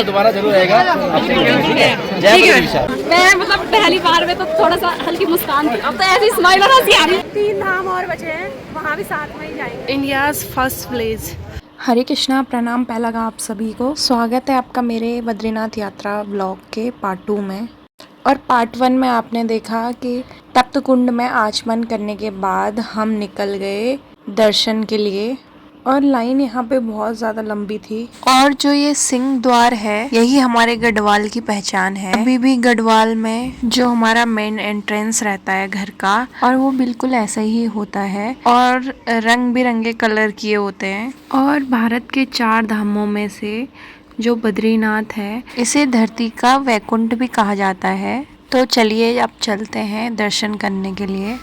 दोबारा जरूर आएगा। मैं मतलब पहली बार में तो थोड़ा सा हल्की मुस्कान थी, अब तो ऐसी स्माइल और हंसी आ रही है। 3 धाम और बचे हैं, वहाँ भी साथ में ही जाएंगे। India's first village. Hare Krishna, प्रणाम पहला आप सभी को। स्वागत है आपका मेरे बद्रीनाथ यात्रा व्लॉग के पार्ट 2 में। और पार्ट 1 में आपने देखा कि तप्त कुंड में आचमन करने के बाद हम निकल गए दर्शन के लिए, और लाइन यहाँ पे बहुत ज़्यादा लंबी थी। और जो ये सिंह द्वार है, यही हमारे गढ़वाल की पहचान है। अभी भी गढ़वाल में जो हमारा मेन एंट्रेंस रहता है घर का, और वो बिल्कुल ऐसा ही होता है, और रंग बिरंगे कलर किए होते हैं। और भारत के 4 धामों में से जो बद्रीनाथ है, इसे धरती का वैकुंठ भी कहा जाता है। तो चलिए अब चलते हैं दर्शन करने के लिए।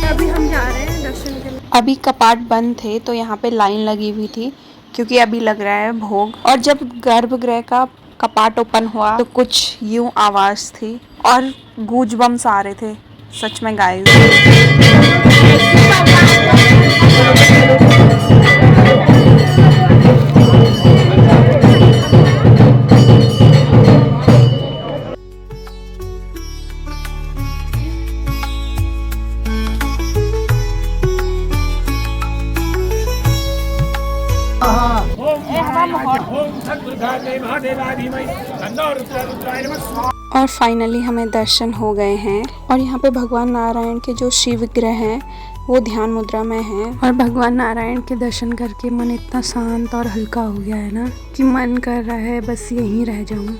अभी हम जा रहे हैं दर्शन के लिए। अभी कपाट बंद थे तो यहाँ पे लाइन लगी हुई थी, क्योंकि अभी लग रहा है भोग। और जब गर्भगृह का कपाट ओपन हुआ तो कुछ यूं आवाज थी और गूंज बम्स आ रहे थे। सच में गाइस, और फाइनली हमें दर्शन हो गए हैं। और यहाँ पे भगवान नारायण के जो शिव विग्रह हैं वो ध्यान मुद्रा में हैं। और भगवान नारायण के दर्शन करके मन इतना शांत और हल्का हो गया है ना, कि मन कर रहा है बस यहीं रह जाऊं।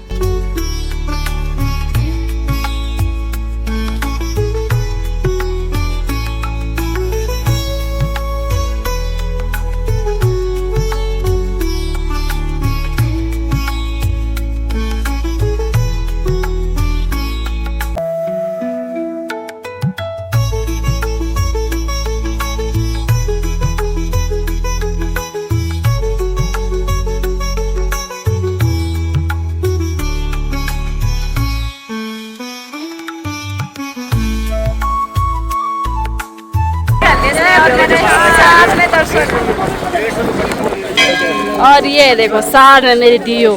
और ये देखो साथ में मेरी डीओ।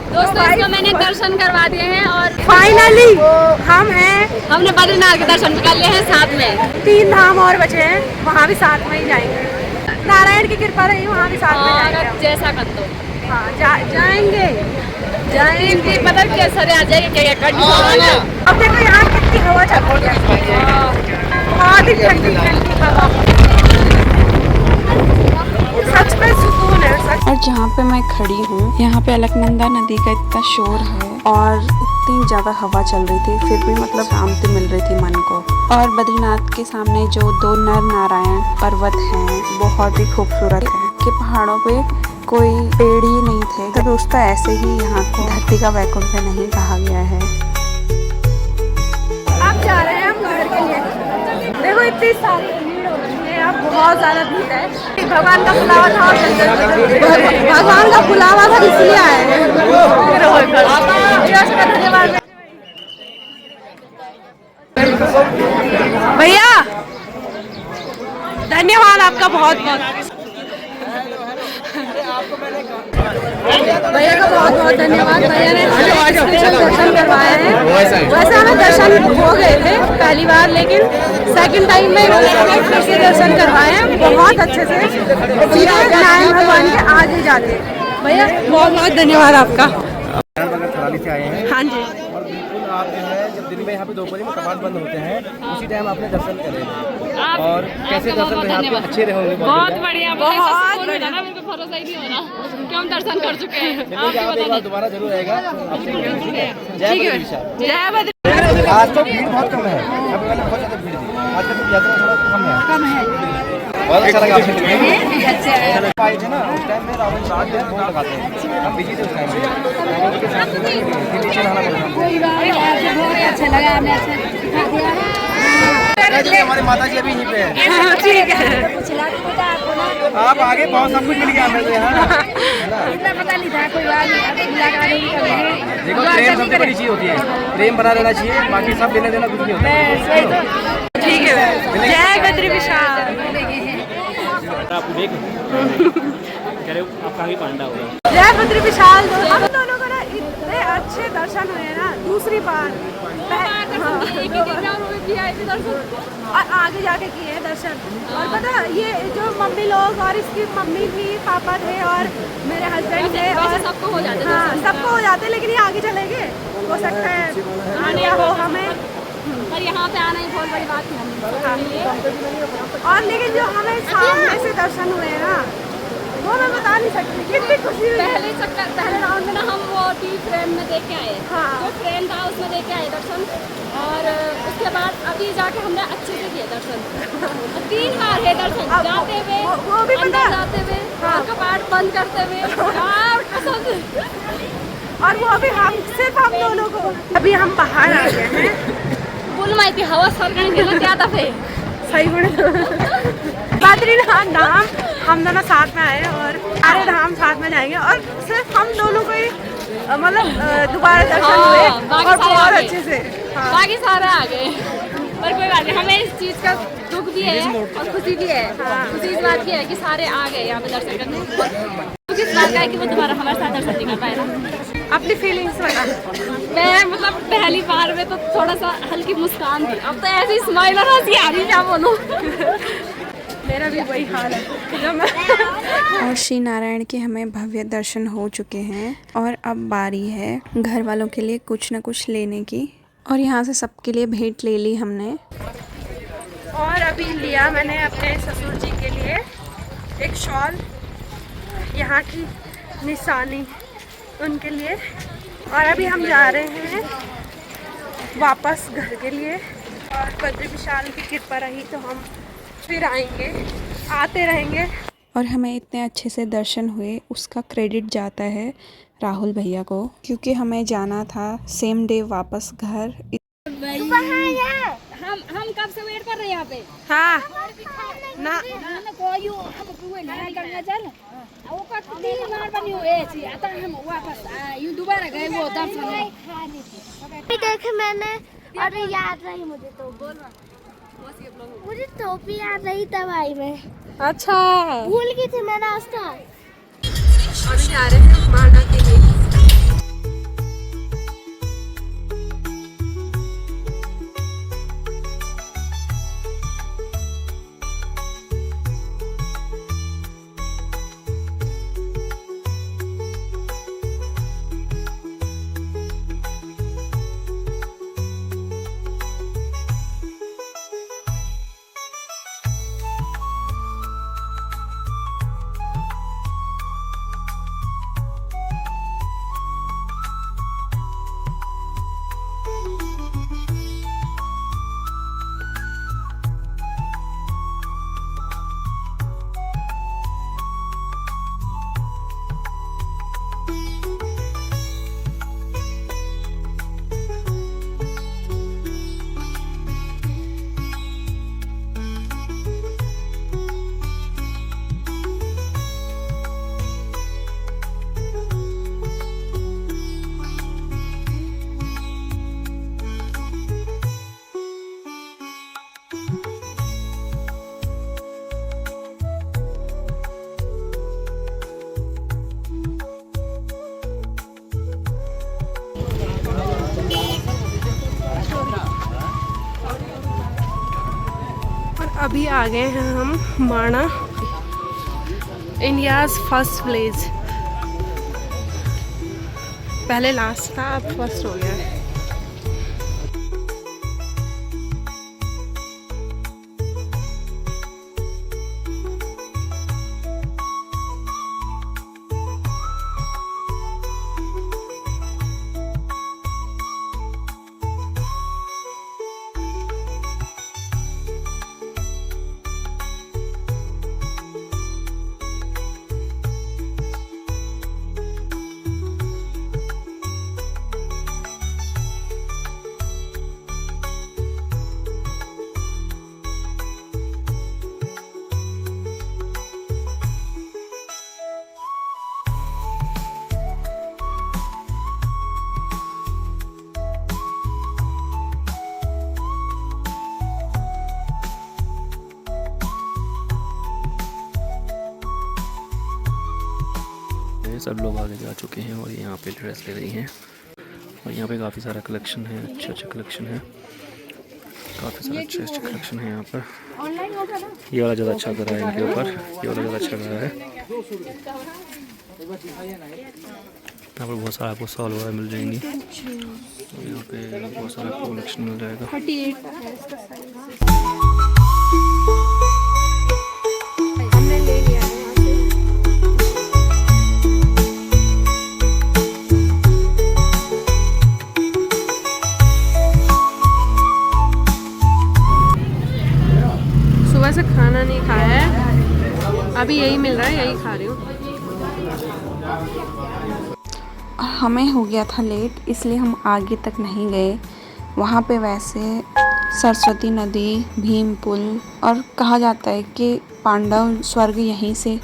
दोस्तों इसको मैंने दर्शन करवा दिए हैं और फाइनली हमने बद्रीनाथ के दर्शन कर लिए हैं साथ में। 3 धाम और बचे हैं, वहाँ भी साथ में ही जाएंगे। नारायण की कृपा रही, वहाँ भी साथ में जाएंगे। जैसा कर दो। हाँ, जाएंगे। पता क्या सर आ जाएगी क्या करनी। अब देखो यहाँ कितनी हवा चल रही है, बहुत ही ठंडी ठंडी हवा, सच में सुकून है सच। और जहाँ पे मैं खड़ी हूँ, यहाँ पे अलकनंदा नदी का इतना शोर है और इतनी ज़्यादा हवा चल रही थी, फिर भी मतलब शांति मिल रही थी मन को। और बद्रीनाथ के सामने जो 2 नर नारायण पर्वत हैं, बहुत ही खूबसूरत है। के पहाड़ों पे कोई पेड़ ही नहीं थे, तो दोस्तों ऐसे ही यहाँ को धरती का वैकुंठ नहीं कहा गया है। आप जा रहे हैं हम घर के लिए। देखो इतनी सारी भीड़ हो रही है, अब बहुत ज़्यादा भीड़ है। भगवान का बुलावा था, भगवान का बुलावा था इसलिए आए हैं। धन्यवाद भैया, धन्यवाद आपका बहुत बहुत। भैया का बहुत बहुत धन्यवाद। भैया ने स्पेशल दर्शन करवाए हैं। वैसे हमें दर्शन हो गए थे पहली बार, लेकिन सेकंड टाइम में फिर से दर्शन करवाए हैं बहुत अच्छे से। सीधे नारायण भगवान के आगे जाके। भैया बहुत बहुत धन्यवाद आपका। से आए हैं। हाँ जी। और बिल्कुल आप जो है जब दिन में यहाँ पे दोपहर में कपाट बंद होते हैं, उसी टाइम आपने दर्शन करें। और कैसे दर्शन रहे आपके? अच्छे रहे होंगे। बहुत बढ़िया, बहुत बढ़िया। मेरे को भरोसा ही नहीं हो रहा कि हम दर्शन कर चुके हैं। आप एक बार दोबारा जरूर आएगा। जय बद्री। आज तो भीड़ बहुत कम है, बहुत ज़्यादा भीड़ थी। आज का यात्रा थोड़ा कम है। बहुत अच्छा लगा आपसे मिलके। आए थे ना उस टाइम में राहुल साथ में फोन लगाते हैं, हम बिजी थे उस टाइम में, उनके साथ में नीचे नहाना पड़ता। अच्छा लगा हमें, हमारे माता जी अभी यहीं पे है। ठीक है। आप आगे बहुत सब कुछ मिल गया हमें तो यहाँ। पता नहीं था, कोई बात नहीं, देखो प्रेम सबसे बड़ी चीज होती है, प्रेम बना रहना चाहिए, बाकी सब लेने देना कुछ नहीं होता। ठीक है। जय बद्री विशाल। आप देख कह रहे हो आप कहाँ पांडा होगा। जय बद्री विशाल। हम दोनों को ना इतने अच्छे दर्शन हुए ना, दूसरी बार और आगे जाके किए हैं दर्शन। और पता ये जो मम्मी लोग और इसकी मम्मी भी, पापा थे और मेरे हस्बैंड थे और सबको हो जाता है। हाँ सबको हो जाते, लेकिन ये आगे चले गए, हो सकता है आने हो हमें। पर यहाँ पे आना ही बहुत बड़ी बात है हमारे लिए। और लेकिन जो हमें सामने से दर्शन हुए ना, वो मैं बता नहीं सकती कितनी खुशी हुई। पहले राउंड में ना हम वो टी फ्रेम में देख के आए, हाँ। जो फ्रेम था उसमें देख के आए दर्शन। और उसके बाद अभी जाके हमने अच्छे से किए दर्शन। 3 बार है दर्शन, जाते हुए, वो भी पता अंदर जाते हुए, हाँ। कपाट बंद करते हुए। और वो भी हम सिर्फ हम दोनों को। अभी हम बाहर आ गए हैं। बोल माहिती हवा सरकणी गेलं त्या दफे सही बोले। बद्रीनाथ धाम हम दोनों साथ में आए और सारे धाम साथ में जाएंगे, और सिर्फ हम दोनों को ही मतलब दोबारा दर्शन हुए बाकी और सारे बहुत आगे। अच्छे से। हाँ। बाकी सारे आ गए। पर कोई बात नहीं, हमें इस चीज़ का दुख भी है और खुशी भी है। खुशी इस बात की है कि सारे आ गए यहाँ पे दर्शन करने। दुख इस बात का है कि वो दोबारा हमारे साथ दर्शन नहीं कर पाए ना। अपनी फीलिंग्स बता। मैं मतलब पहली बार में तो थोड़ा सा हल्की मुस्कान थी, अब तो ऐसी स्माइल और हंसी आ रही, क्या बोलूं। मेरा भी वही हाल है जब मैं और श्री नारायण के हमें भव्य दर्शन हो चुके हैं और अब बारी है घर वालों के लिए कुछ न कुछ लेने की। और यहाँ से सबके लिए भेंट ले ली हमने। और अभी लिया मैंने अपने ससुर जी के लिए एक शॉल, यहाँ की निशानी उनके लिए। और अभी हम जा रहे हैं वापस घर के लिए। और बद्री विशाल की कृपा रही तो हम फिर आएंगे, आते रहेंगे। और हमें इतने अच्छे से दर्शन हुए उसका क्रेडिट जाता है राहुल भैया को, क्योंकि हमें जाना था सेम डे वापस घर। हम कब से वेट कर रहे हैं यहाँ पे। हाँ ना दोबारा गए वो दर्शन देखे मैंने, अरे याद रही मुझे तो, मुझे टोपी याद रही तब आई मैं, अच्छा। भूल गई थी मैं रास्ता। अभी जा रहे हैं माना के लिए। अभी आ गए हैं हम माणा, इंडियाज़ फर्स्ट विलेज। पहले लास्ट था, अब फर्स्ट हो गया है। हैं, सब लोग आगे जा चुके हैं और यहाँ पे ड्रेस ले रही हैं। और यहाँ पे काफ़ी सारा कलेक्शन है, अच्छा कलेक्शन है, काफ़ी सारा अच्छे कलेक्शन है यहाँ पर। ये वाला ज़्यादा अच्छा कर रहा है इनके ऊपर, ये वाला ज़्यादा अच्छा कर रहा है। यहाँ पर बहुत सारा आपको सॉल वगैरह मिल जाएंगी। यहाँ पे बहुत सारा कलेक्शन मिल जाएगा। हमने ले लिया है यहाँ से। सुबह से खाना नहीं खाया है, अभी यही मिल रहा है, यही खा रही हूँ। हमें हो गया था लेट, इसलिए हम आगे तक नहीं गए। वहाँ पे वैसे सरस्वती नदी, भीम पुल और कहा जाता है कि पांडव स्वर्ग यहीं से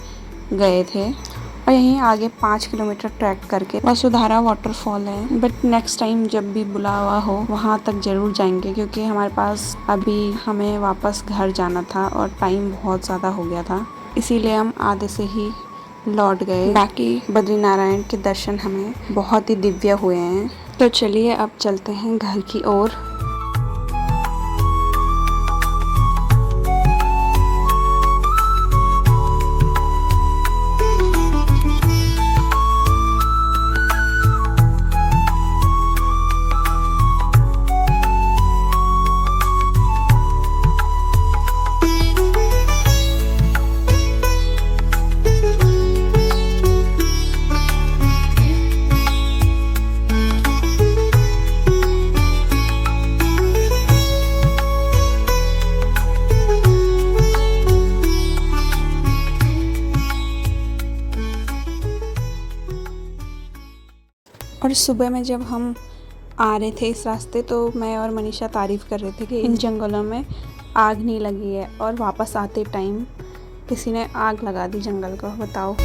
गए थे। और यहीं आगे 5 किलोमीटर ट्रैक करके वसुधारा वाटरफॉल है। बट नेक्स्ट टाइम जब भी बुलावा हो वहाँ तक ज़रूर जाएंगे, क्योंकि हमारे पास अभी हमें वापस घर जाना था और टाइम बहुत ज़्यादा हो गया था, इसीलिए हम आधे से ही लौट गए। बाकी बद्रीनारायण के दर्शन हमें बहुत ही दिव्य हुए हैं। तो चलिए अब चलते हैं घर की ओर। और सुबह में जब हम आ रहे थे इस रास्ते, तो मैं और मनीषा तारीफ़ कर रहे थे कि इन जंगलों में आग नहीं लगी है, और वापस आते टाइम किसी ने आग लगा दी जंगल को। बताओ।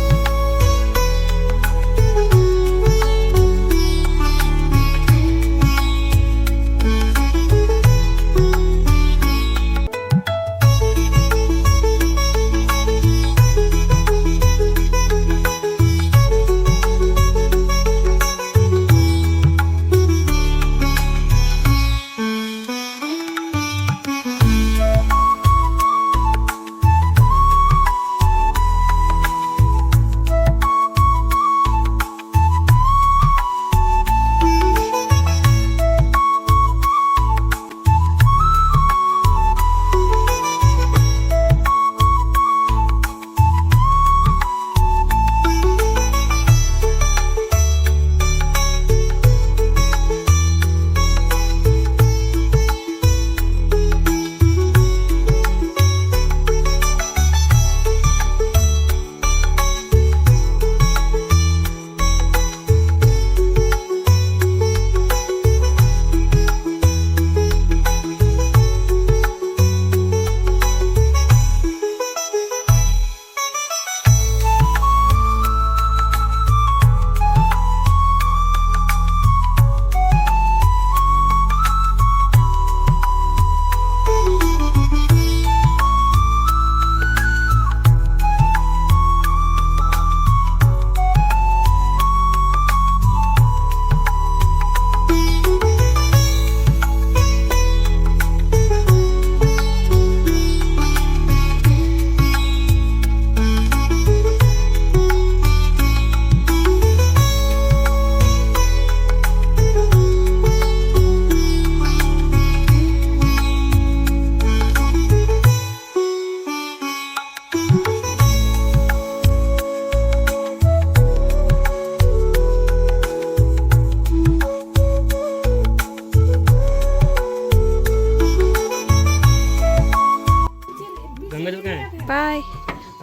बाय।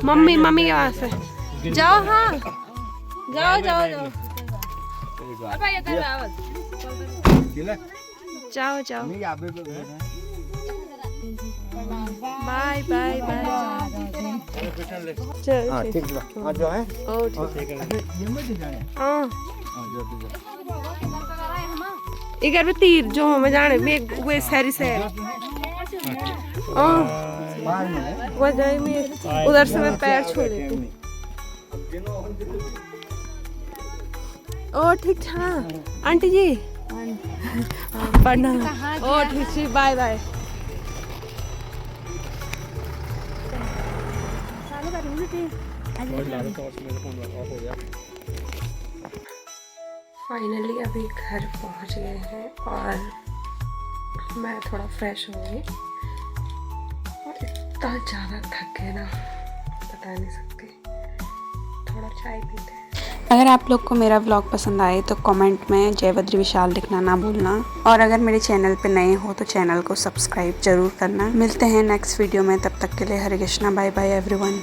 मम्मी मम्मी के पास है। जाओ। हाँ जाओ जाओ जाओ जाओ जाओ। Bye bye bye. चल ठीक है। आ जाओ है। ओ ठीक है। हां इधर भी तीर जो हमें जाने में वे सारी से वो जाए में उधर से मैं पैर छोड़ देती हूँ। ओ ठीक हाँ आंटी जी प्रणाम। ओ ठीक छी बाय बाय। फाइनली अभी घर पहुंच गए हैं और मैं थोड़ा फ्रेश हो गई और इतना ज़्यादा थक गए ना बता नहीं सकती। थोड़ा चाय पीते हैं। अगर आप लोग को मेरा व्लॉग पसंद आए तो कमेंट में जय बद्री विशाल लिखना ना भूलना और अगर मेरे चैनल पे नए हो तो चैनल को सब्सक्राइब जरूर करना। मिलते हैं नेक्स्ट वीडियो में, तब तक के लिए हरे कृष्णा, बाय बाय एवरीवन।